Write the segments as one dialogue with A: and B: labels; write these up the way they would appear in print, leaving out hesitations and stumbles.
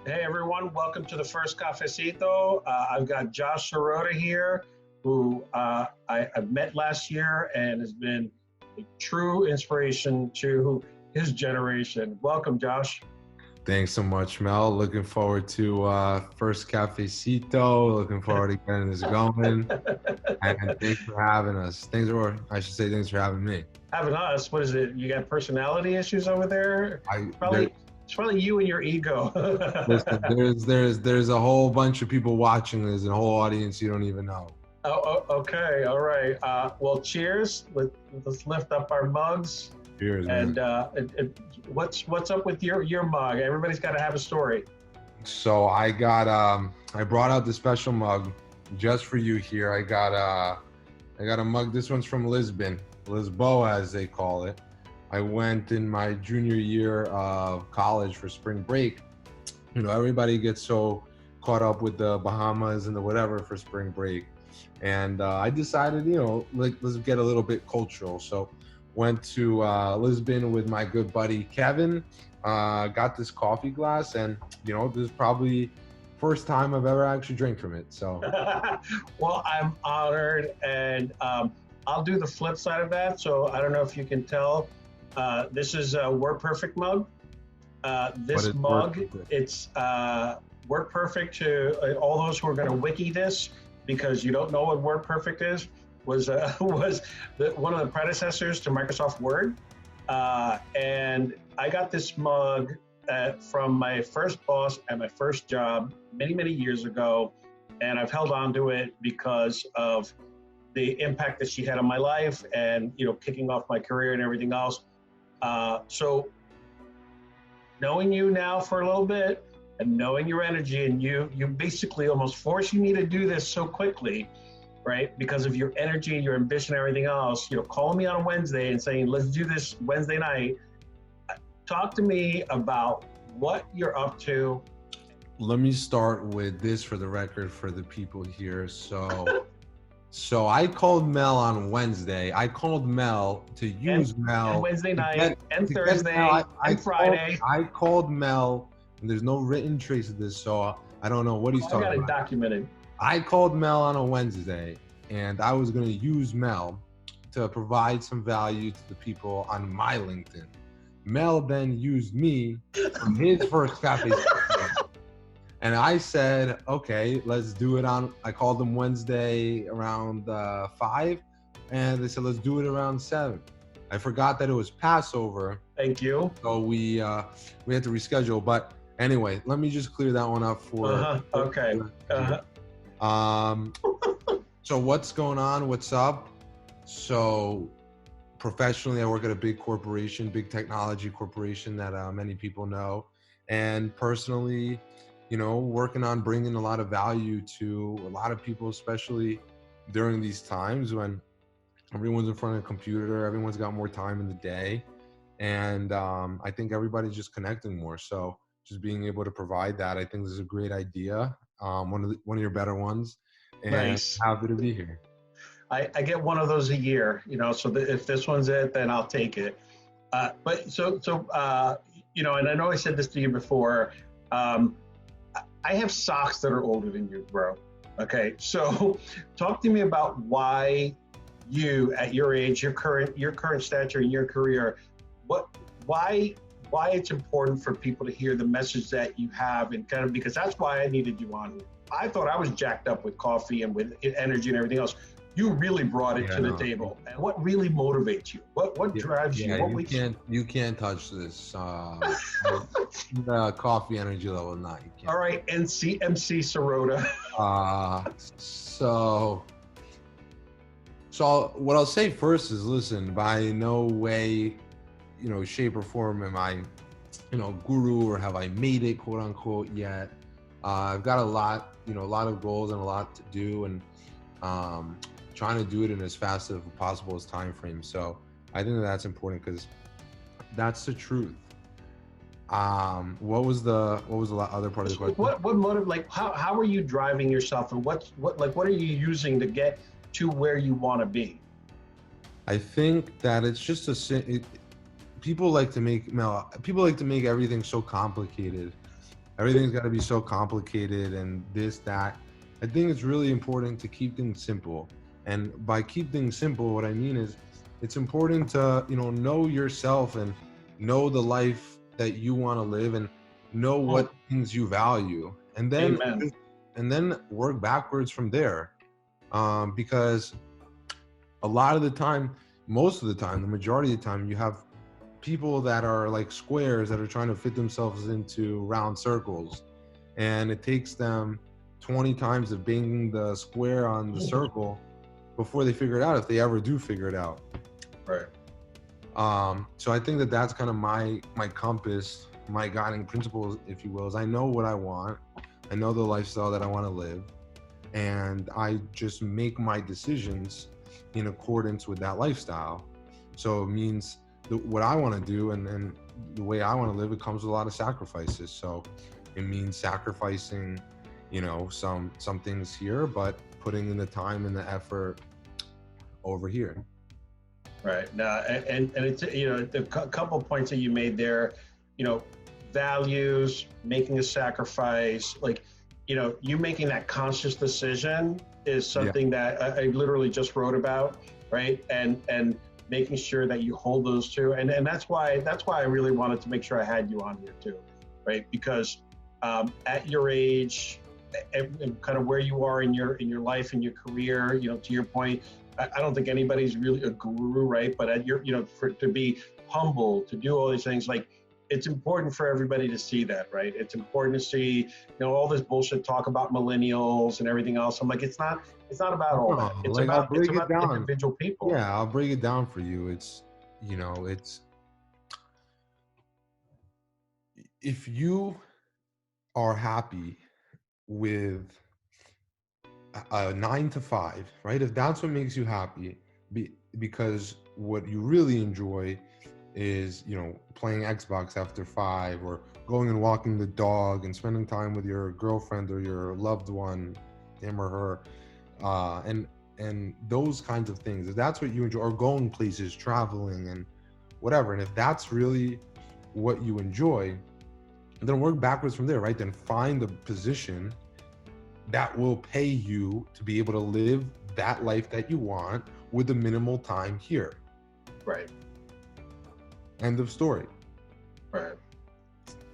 A: Hey everyone, welcome to the first cafecito. I've got Josh Sirota here, who I met last year and has been a true inspiration to his generation. Welcome, Josh.
B: Thanks so much, Mel. Looking forward to first cafecito. Looking forward to getting this going. And thanks for having us. Thanks for having me.
A: Having us, what is it? You got personality issues over there?
B: I there,
A: It's probably you and your ego.
B: Listen, there's a whole bunch of people watching. There's a whole audience you don't even know.
A: Okay, all right. Well, cheers. Let's lift up our mugs.
B: Cheers,
A: And
B: man.
A: what's up with your mug? Everybody's got to have a story.
B: So I brought out the special mug just for you here. I got a mug. This one's from Lisbon, Lisboa as they call it. I went in my junior year of college for spring break. You know, everybody gets so caught up with the Bahamas and the whatever for spring break. And I decided, let's get a little bit cultural. So went to Lisbon with my good buddy Kevin, got this coffee glass, and, this is probably first time I've ever actually drank from it. So,
A: Well, I'm honored, and I'll do the flip side of that. So I don't know if you can tell. This is a Work Perfect mug. This mug, it's Work Perfect to all those who are going to wiki this because you don't know what Work Perfect is. Was one of the predecessors to Microsoft Word, and I got this mug from my first boss at my first job many years ago, and I've held on to it because of the impact that she had on my life and kicking off my career and everything else. So knowing you now for a little bit and knowing your energy, and you basically almost forcing me to do this so quickly, right? Because of your energy, your ambition, everything else, calling me on a Wednesday and saying, let's do this Wednesday night. Talk to me about what you're up to.
B: Let me start with this for the record for the people here. So I called Mel on Wednesday. I called Mel to use Mel.
A: And Wednesday night and Thursday and Friday.
B: I called Mel, and there's no written trace of this, so I don't know what he's talking about.
A: I got it documented.
B: I called Mel on a Wednesday, and I was going to use Mel to provide some value to the people on my LinkedIn. Mel then used me from his first cafe. And I said, okay, let's do it I called them Wednesday around 5, and they said, let's do it around 7. I forgot that it was Passover.
A: Thank you.
B: So we had to reschedule. But anyway, let me just clear that one up for.
A: Okay.
B: So what's going on? What's up? So professionally, I work at a big corporation, big technology corporation that many people know. And personally, working on bringing a lot of value to a lot of people, especially during these times when everyone's in front of a computer, everyone's got more time in the day. And I think everybody's just connecting more. So just being able to provide that, I think this is a great idea. One of your better ones. And
A: nice.
B: Happy to be here.
A: I get one of those a year, so if this one's it, then I'll take it. But so and I know I said this to you before, I have socks that are older than you, bro. Okay, so talk to me about why you, at your age, your current stature in your career, why it's important for people to hear the message that you have, and kind of because that's why I needed you on. I thought I was jacked up with coffee and with energy and everything else. You really brought it to the table. And what really motivates you? What drives you?
B: You can't touch this. The coffee energy level, not you can't.
A: All right, MC Sirota.
B: So what I'll say first is, listen, by no way, shape or form am I, guru, or have I made it, quote unquote, yet. I've got a lot of goals and a lot to do, and trying to do it in as fast as possible as time frame. So I think that's important because that's the truth. What was the other part of the question?
A: What motive? Like how are you driving yourself, and what are you using to get to where you want to be?
B: I think that it's just people like to make everything so complicated, everything's got to be so complicated and this, that. I think it's really important to keep things simple. And by keep things simple, what I mean is it's important to, know yourself and know the life that you want to live and know what things you value.
A: Amen.
B: And then work backwards from there. Because a lot of the time, most of the time, the majority of the time, you have people that are like squares that are trying to fit themselves into round circles. And it takes them 20 times of banging the square on the circle before they figure it out, if they ever do figure it out.
A: Right.
B: So I think that that's kind of my compass, my guiding principles, if you will, is I know what I want. I know the lifestyle that I want to live. And I just make my decisions in accordance with that lifestyle. So it means what I want to do and the way I want to live, it comes with a lot of sacrifices. So it means sacrificing, some things here, but putting in the time and the effort over here.
A: Right. Now, and it's, the couple points that you made there, values, making a sacrifice, like, you making that conscious decision is something that I literally just wrote about, right? And making sure that you hold those two, and that's why I really wanted to make sure I had you on here too, right? Because at your age, and kind of where you are in your life and your career, to your point, I don't think anybody's really a guru, right? But at your, to be humble, to do all these things, like, it's important for everybody to see that, right? It's important to see, all this bullshit talk about millennials and everything else. I'm like, it's not about all that. It's about individual people.
B: Yeah, I'll break it down for you. It's, it's, if you are happy with a 9 to 5, right? If that's what makes you happy, because what you really enjoy is, playing Xbox after 5, or going and walking the dog and spending time with your girlfriend or your loved one, him or her, and those kinds of things. If that's what you enjoy, or going places, traveling and whatever, and if that's really what you enjoy, then work backwards from there, right? Then find a position that will pay you to be able to live that life that you want with the minimal time here.
A: Right.
B: End of story.
A: Right.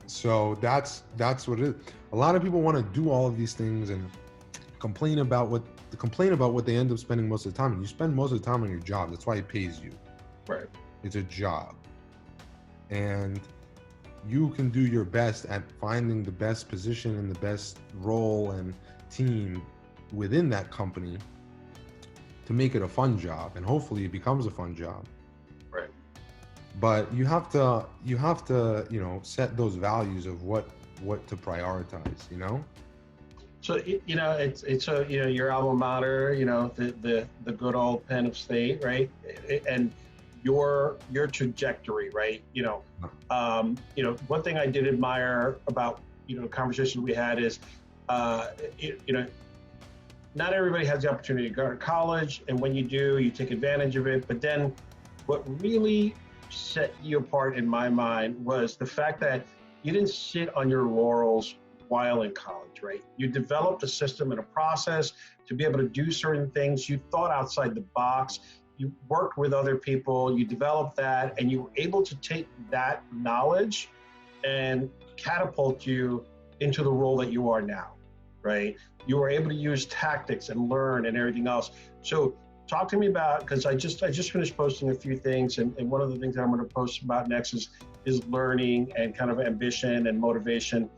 B: So that's what it is. A lot of people want to do all of these things and complain about what they end up spending most of the time. And you spend most of the time on your job. That's why it pays you.
A: Right.
B: It's a job. And you can do your best at finding the best position and the best role and team within that company to make it a fun job, and hopefully it becomes a fun job.
A: Right.
B: But you have to set those values of what to prioritize.
A: So it's your alma mater, the good old Penn of State, right? And your trajectory, right? One thing I did admire about the conversation we had is, not everybody has the opportunity to go to college, and when you do, you take advantage of it. But then, what really set you apart in my mind was the fact that you didn't sit on your laurels while in college, right? You developed a system and a process to be able to do certain things. You thought outside the box. You worked with other people, you developed that, and you were able to take that knowledge and catapult you into the role that you are now, right? You were able to use tactics and learn and everything else. So talk to me about, because I just finished posting a few things, and one of the things that I'm going to post about next is learning and kind of ambition and motivation.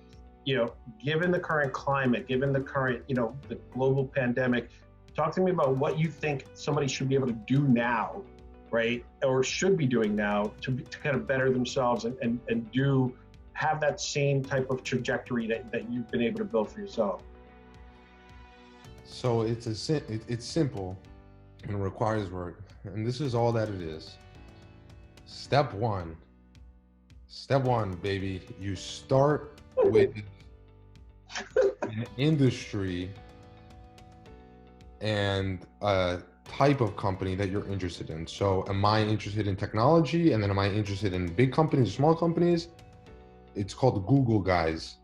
A: Given the current climate, given the current, the global pandemic, talk to me about what you think somebody should be able to do now, right? Or should be doing now to kind of better themselves and have that same type of trajectory that you've been able to build for yourself.
B: So it's simple and it requires work. And this is all that it is. Step one, baby, you start with an industry and a type of company that you're interested in. So am I interested in technology? And then am I interested in big companies, small companies? It's called Google, guys.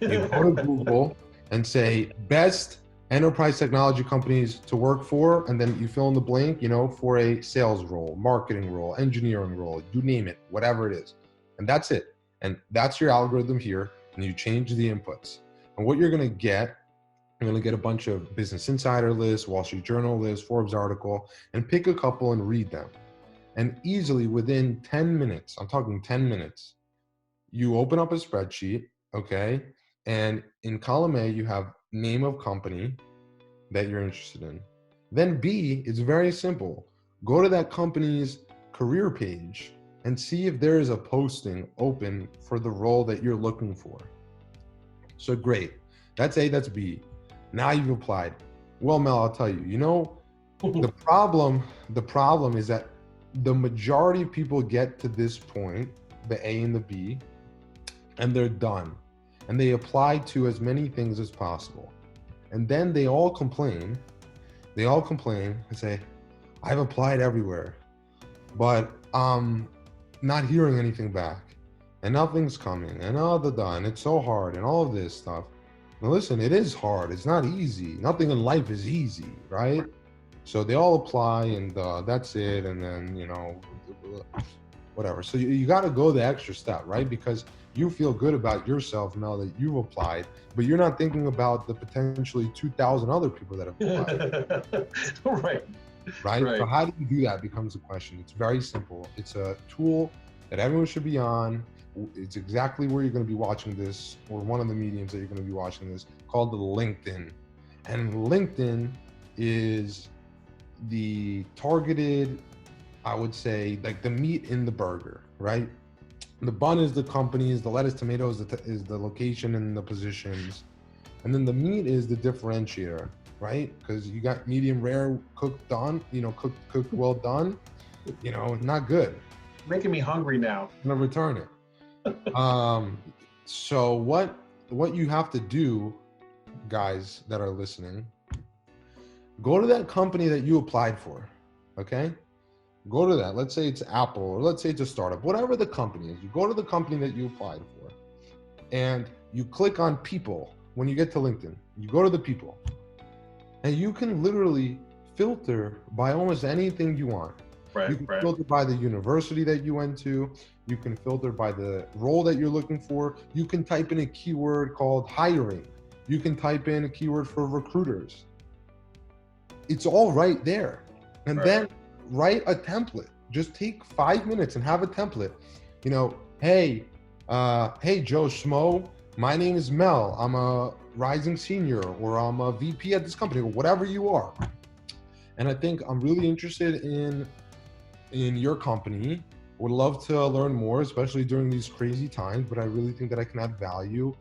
B: You go to Google and say best enterprise technology companies to work for, and then you fill in the blank, for a sales role, marketing role, engineering role, you name it, whatever it is. And that's it. And that's your algorithm here. And you change the inputs. And what you're going to get, a bunch of Business Insider lists, Wall Street Journal lists, Forbes article, and pick a couple and read them. And easily within 10 minutes, I'm talking 10 minutes, you open up a spreadsheet, okay? And in column A, you have name of company that you're interested in. Then B, it's very simple. Go to that company's career page and see if there is a posting open for the role that you're looking for. So great. That's A, that's B. Now you've applied. Well, Mel, I'll tell you, the problem is that the majority of people get to this point, the A and the B, and they're done. And they apply to as many things as possible. And then they all complain. And say, I've applied everywhere, but not hearing anything back. And nothing's coming. And and it's so hard and all of this stuff. Now listen, it is hard. It's not easy. Nothing in life is easy, right? So they all apply and that's it. And then, whatever. So you got to go the extra step, right? Because you feel good about yourself, Mel, that you've applied, but you're not thinking about the potentially 2,000 other people that have applied. Right? So how do you do that becomes a question. It's very simple. It's a tool that everyone should be on. It's exactly where you're going to be watching this, or one of the mediums that you're going to be watching this, called the LinkedIn. And LinkedIn is the targeted, I would say, like the meat in the burger, right? The bun is the companies, the lettuce, tomatoes is the location and the positions. And then the meat is the differentiator, right? Because you got medium rare, cooked done, cooked well done, not good.
A: Making me hungry now.
B: I'm gonna return it. So what you have to do, guys that are listening, go to that company that you applied for, okay? Go to that. Let's say it's Apple, or let's say it's a startup, whatever the company is. You go to the company that you applied for and you click on people. When you get to LinkedIn, you go to the people and you can literally filter by almost anything you want. You can filter by the university that you went to. You can filter by the role that you're looking for. You can type in a keyword called hiring. You can type in a keyword for recruiters. It's all right there. And then write a template. Just take 5 minutes and have a template. Hey Joe Schmo, my name is Mel. I'm a rising senior, or I'm a VP at this company, or whatever you are. And I think I'm really interested in your company. Would love to learn more, especially during these crazy times, but I really think that I can add value.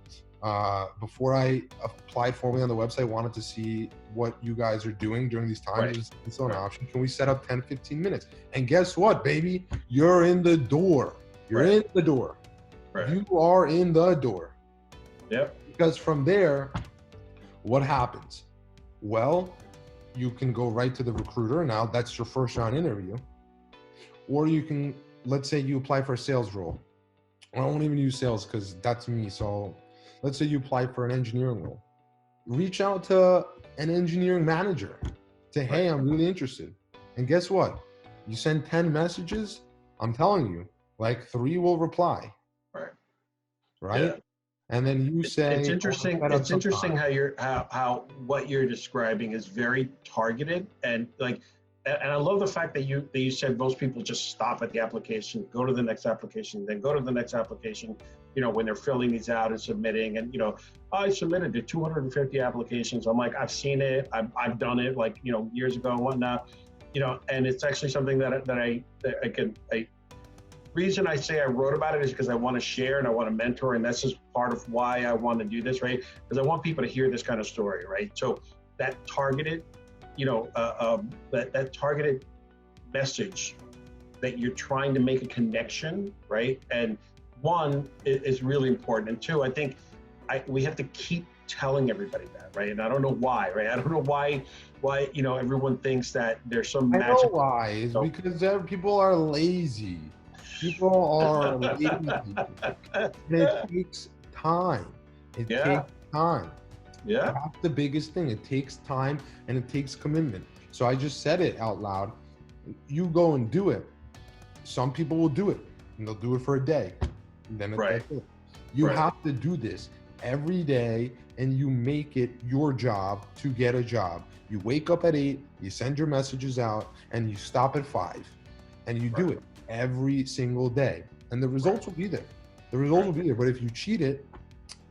B: Before I applied formally on the website, wanted to see what you guys are doing during these times. It's an option. Can we set up 10, 15 minutes? And guess what, baby? You're in the door. You're in the door. You are in the door.
A: Yep.
B: Because from there, what happens? Well, you can go right to the recruiter. Now that's your first round interview. Or you can, let's say you apply for a sales role. I won't even use sales because that's me. So let's say you apply for an engineering role. Reach out to an engineering manager. Say, hey, I'm really interested. And guess what? You send 10 messages, I'm telling you, like 3 will reply. Right? Yeah. And then you say,
A: it's interesting. It's interesting how what you're describing is very targeted, and I love the fact that you said most people just stop at the application, go to the next application, then go to the next application. When they're filling these out and submitting, and I submitted to 250 applications. I'm like, I've seen it, I've done it, years ago and whatnot. And it's actually something that I reason I say I wrote about it is because I want to share and I want to mentor, and that's just part of why I want to do this, right? Because I want people to hear this kind of story, right? So that targeted, that targeted message that you're trying to make a connection, right? And one is really important, and two, I think we have to keep telling everybody that, right? And I don't know why, right? I don't know why everyone thinks that there's some magic.
B: I know why. It's because people are lazy. People are lazy. And it takes time. It takes time.
A: Yeah.
B: That's the biggest thing. It takes time and it takes commitment. So I just said it out loud. You go and do it. Some people will do it and they'll do it for a day. And then that's it. You have to do this every day, and you make it your job to get a job. You wake up at 8, you send your messages out, and you stop at 5. And you do it every single day. And the results will be there. The results will be there. But if you cheat it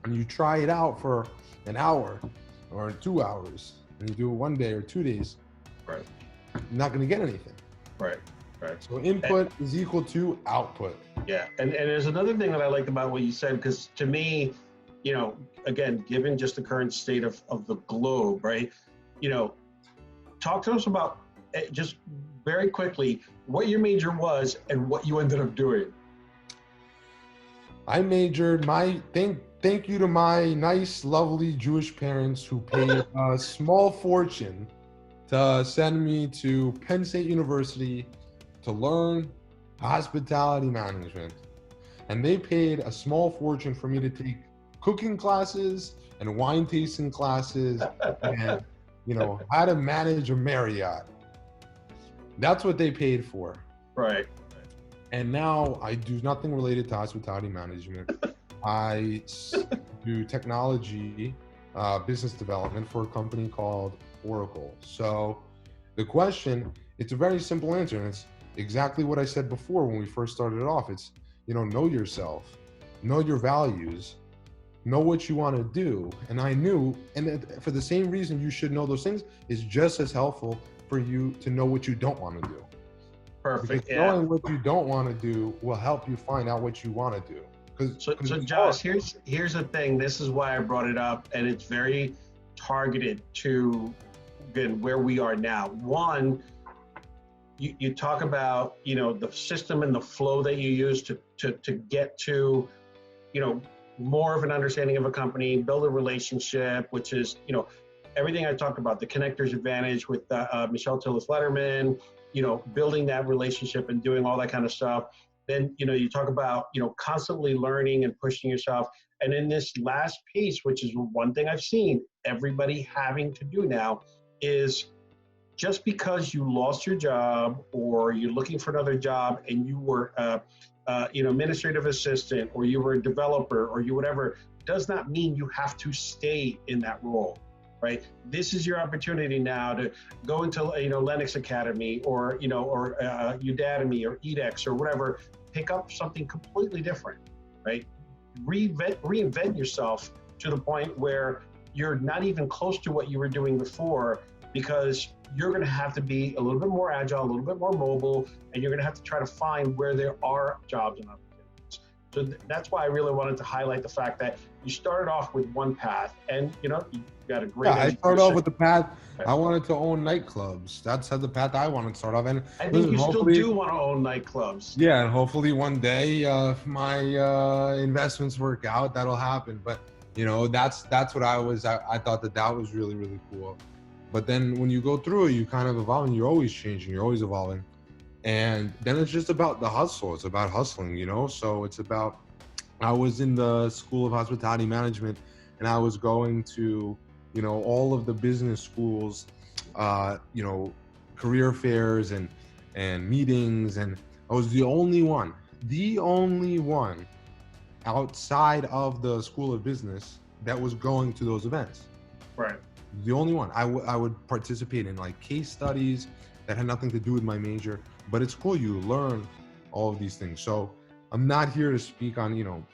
B: and you try it out for an hour or 2 hours, and you do it 1 day or 2 days, you're not going to get anything. Right. So input is equal to output.
A: Yeah. And there's another thing that I liked about what you said, because to me, you know, again, given just the current state of the globe, right? You know, talk to us about, just very quickly, what your major was and what you ended up doing.
B: I majored, thank you to my nice, lovely Jewish parents who paid a small fortune to send me to Penn State University to learn hospitality management. And they paid a small fortune for me to take cooking classes and wine tasting classes and, you know, how to manage a Marriott. That's what they paid for.
A: Right.
B: And now I do nothing related to hospitality management. I do technology, business development for a company called Oracle. So the question, it's a very simple answer, and it's exactly what I said before when we first started off. It's, you know yourself, know your values, know what you want to do. And I knew, and for the same reason you should know those things, is just as helpful for you to know what you don't want to do.
A: Perfect.
B: Because knowing what you don't want to do will help you find out what you want to do.
A: So Josh, here's the thing. This is why I brought it up, and it's very targeted to, again, where we are now. One, you talk about, you know, the system and the flow that you use to get to, you know, more of an understanding of a company, build a relationship, which is, you know, everything I talked about, the connector's advantage with Michelle Tillis-Letterman, you know, building that relationship and doing all that kind of stuff. Then, you know, you talk about, you know, constantly learning and pushing yourself. And in this last piece, which is one thing I've seen everybody having to do now, is just because you lost your job or you're looking for another job and you were, you know, administrative assistant, or you were a developer, or you whatever, does not mean you have to stay in that role, right? This is your opportunity now to go into, you know, Lennox Academy, or, you know, or Udemy or edX or whatever, pick up something completely different, right? Reinvent yourself to the point where you're not even close to what you were doing before, because you're going to have to be a little bit more agile, a little bit more mobile, and you're going to have to try to find where there are jobs and opportunities. So that's why I really wanted to highlight the fact that you started off with one path, and, you know, you got a great
B: I started off with the path. I wanted to own nightclubs. That's the path I wanted to start off. And
A: I think you still do want to own nightclubs.
B: Yeah, and hopefully one day, if my investments work out, that'll happen. But, you know, that's what I thought that was really, really cool. But then when you go through it, you kind of evolve, and you're always changing, you're always evolving. And then it's just about the hustle. It's about hustling, you know? So it's about, I was in the School of Hospitality Management, and I was going to, you know, all of the business schools, you know, career fairs and meetings. And I was the only one outside of the School of Business that was going to those events.
A: Right.
B: The only one. I would participate in like case studies that had nothing to do with my major, but it's cool. You learn all of these things. So I'm not here to speak on, you know,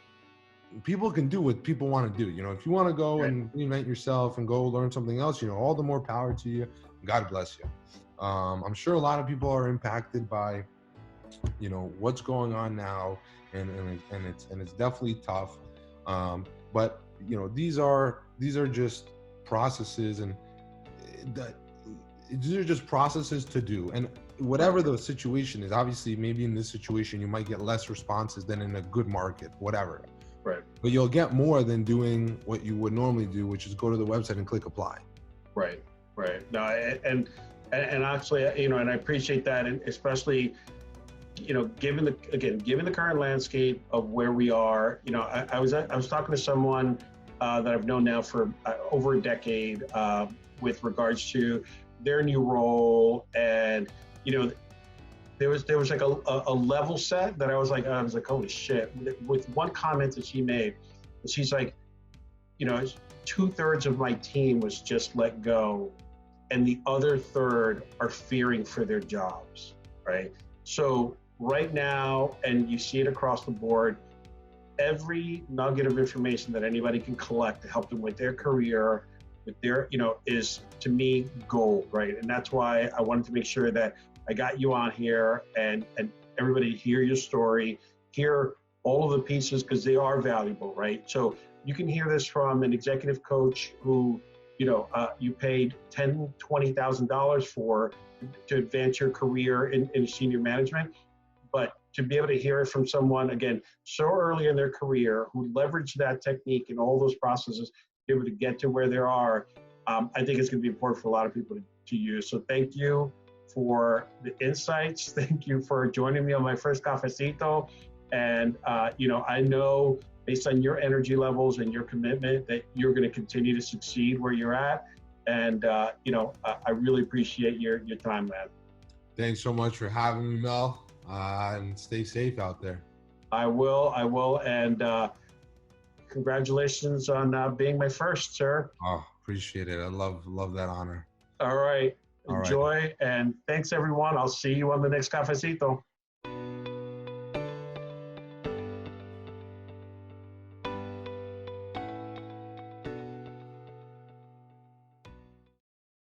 B: people can do what people want to do. You know, if you want to go and reinvent yourself and go learn something else, you know, all the more power to you. God bless you. I'm sure a lot of people are impacted by, you know, what's going on now, and it's definitely tough. But you know, these are just processes, and these are just processes to do. And whatever the situation is, obviously, maybe in this situation you might get less responses than in a good market, whatever.
A: Right.
B: But you'll get more than doing what you would normally do, which is go to the website and click apply.
A: Right. No, and actually, you know, and I appreciate that, and especially, you know, given the current landscape of where we are. You know, I was talking to someone that I've known now for over a decade, with regards to their new role. And, you know, there was like a level set that I was like, holy shit, with one comment that she made. And she's like, you know, 2/3 of my team was just let go, and the other third are fearing for their jobs, right? So right now, and you see it across the board, every nugget of information that anybody can collect to help them with their career, with their, you know, is to me gold, right? And that's why I wanted to make sure that I got you on here and everybody hear your story, hear all of the pieces, because they are valuable, right? So you can hear this from an executive coach who, you know, you paid $10,000, $20,000 for to advance your career in senior management. But to be able to hear it from someone, again, so early in their career, who leveraged that technique and all those processes, be able to get to where they are, I think it's going to be important for a lot of people to use. So thank you for the insights. Thank you for joining me on my first cafecito. And, you know, I know based on your energy levels and your commitment that you're going to continue to succeed where you're at. And, you know, I really appreciate your time, man.
B: Thanks so much for having me, Mel. And stay safe out there.
A: I will. And congratulations on being my first, sir.
B: Oh, appreciate it. I love that honor.
A: All right. Enjoy. And thanks, everyone. I'll see you on the next cafecito.